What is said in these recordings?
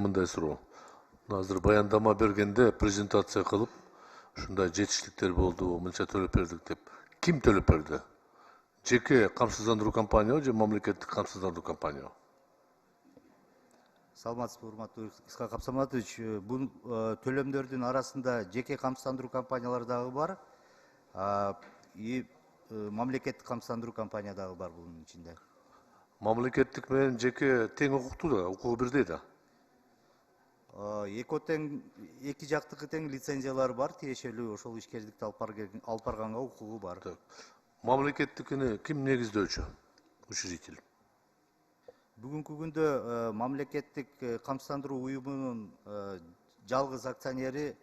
Мындай суроо. Азыр баяндама бергенде презентация кылып, ушундай жетиштиктер болду, мынча төлөп бердик деп. Ким төлөп берди? Жеке камсыздандыруу компания же мамлекеттик камсыздандыруу компания? Саламатсызбы, урматтуу Исхак Абсаматович. Бул төлөмдөрдүн арасында жеке камсыздандыруу компаниялары дагы бар. И мамлекеттик камсыздандыруу компания дагы бар бунун ичинде. Мамлекеттик менен жеке тең укуктуу да, укугу бирдей да. Эки жактыкы тең лицензиялары бар, тиешелүү ошол ишкердикти алып барганга укугу бар. Мамлекеттикини ким негиздөөчү? Учредитель. Бүгүнкү күндө мамлекеттик камсыздандыруу уюмунун жалгыз акционери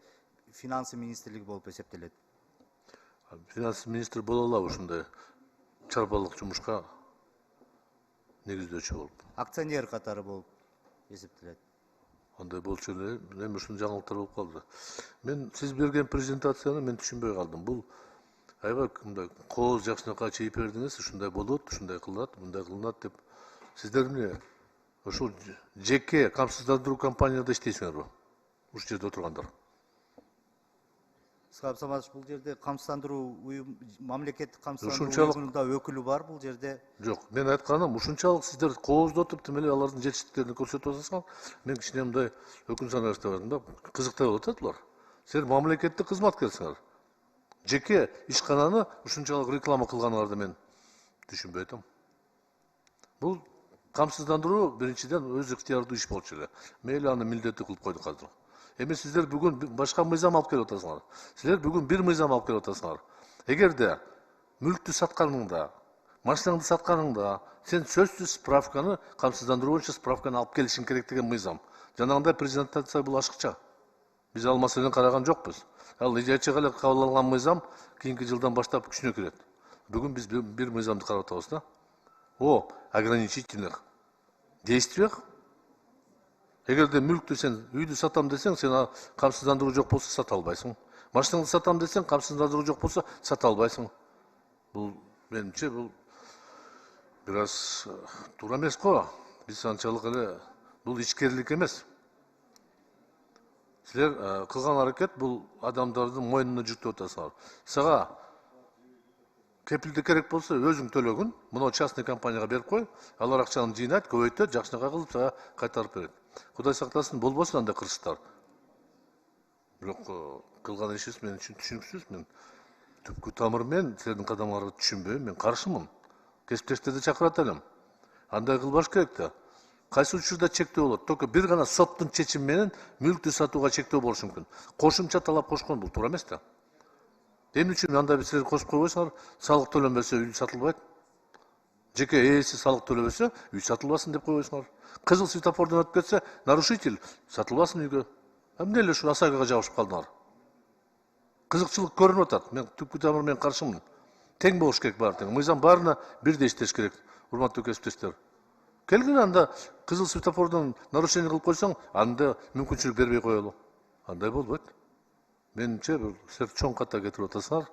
финансы министрлиги болуп эсептелет. Финанс министри боло алабы ушундай чарбалык жумушка негиздөөчү болуп? Акционер катары болуп эсептелет. Андай болчу эле, эми ушул жаңылыктар болуп калды. Мен сиз берген презентацияны мен түшүнбөй калдым. Бул аябай мындай кооз жакшынакай чейип бердиңиз, ушундай болот, ушундай кылынат, мындай кылынат деп. Сиздер эмне ушул жеке камсыздандыруу компанияда иштейсиңерби? Ушул жерде отургандар. Исхак Абсаматович, бул жерде камсыздандыруу уюм, мамлекеттик камсыздандыруу уюмунда өкүлү бар бул жерде. Жок, мен айтканым, ушунчалык сиздер кооздотуп, тим эле алардын жетиштиктерин көрсөтүп атасыңар. Мен кичине мындай өкүн санай баштадым да, кызыктай болот да булар. Силер мамлекеттик кызматкерсиңер. Жеке ишкананы ушунчалык реклама кылганыңарды мен түшүнбөй атам. Бул камсыздандыруу биринчиден өз ыктыярдуу иш болчу эле. Мейли аны милдеттүү кылып койдук азыр. Эми сиздер бүгүн башка мыйзам алып келип атасыңар. Силер бүгүн бир мыйзам алып келип атасыңар. Эгерде мүлктү сатканыңда, машинаңды сатканыңда, сен сөзсүз справканы, камсыздандыруу боюнча справканы алып келишиң керек деген мыйзам. Жанагындай презентация бул ашыкча. Биз ал маселени караган жокпуз. Ал ижечиге эле кабыл алган мыйзам кийинки жылдан баштап күчүнө кирет. Бүгүн биз бир мыйзамды карап атабыз да. О ограничительных действиях. Эгерде мүлктү сен үйдү сатам десең, сен камсыздандыруу жок болсо сата албайсың. Машинаңды сатам десең, камсыздандыруу жок болсо сата албайсың. Бул менимче бул бир аз туура эмес го. Биз анчалык эле бул ичкерилик эмес. Силер кылган аракет бул адамдардын мойнуна жүктөп атасыңар. Сага кепилдик керек болсо өзүң төлөгүн, мына частный компанияга берип кой, алар акчаны жыйнайт, көбөйтөт, жакшынакай кылып сага кайтарып берет. Кудай сактасын, болбосун андай кырсыктар. Бирок кылган ишиңиз мен үчүн түшүнүксүз. Мен түпкү тамыры мен силердин кадамыңарды түшүнбөйм, мен каршымын. Кесиптештерди чакырат элем. Андай кылбаш керек да. Кайсы учурда чектөө болот? Только бир гана соттун чечими менен мүлктү сатууга чектөө болушу мүмкүн. Кошумча талап кошкон бул туура эмес да. Эмне үчүн андай силер кошуп койбойсуңар? Салык төлөнбөсө үй сатылбайт. Жеке ээси салык төлөбөсө үй сатылбасын деп койбойсуңар. Кызыл светофордон өтүп кетсе, нарушитель сатылбасын үйгө. Эмне эле ушу ОСАГОга жабышып калдыңар? Кызыкчылык көрүнүп атат. Мен түпкү тамыры мен каршымын. Тең болуш керек баары тең. Мыйзам баарына бирдей иштеш керек. Урматтуу кесиптештер. Келгин анда кызыл светофордон нарушение кылып койсоң, анда мүмкүнчүлүк бербей коелу. Андай болбойт. Менимче силер чоң ката кетирип атасыңар,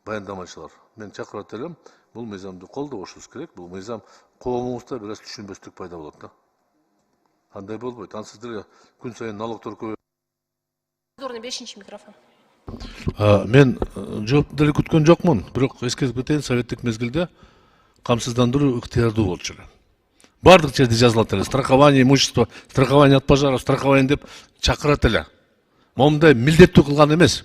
баяндамачылар. Мен чакырат элем, бул мыйзамды колдобошубуз керек. Бул мыйзам коомубузда бир аз түшүнбөстүк пайда болот да. Андай болбойт. Аны сиздер күн сайын налогтор көбөйөт. 5-ші микрофон. Мен жоопту деле күткөн жокмун, бирок эскертип кетейин, советтик мезгилде камсыздандыруу ыктыярдуу болчу эле. Бардык жерде жазылат эле, страхование имущества, страхование от пожаров, страхование деп чакырат эле. Момундай милдеттүү кылган эмес.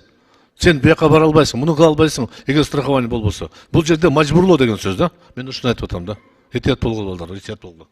Сен бияка бара албайсың, муну кыла албайсың, эгер страхование болбосо. Бул жерде мажбурлоо деген сөз да. Мен ушуну айтып атам да. Этият болгула балдар, этият болгула.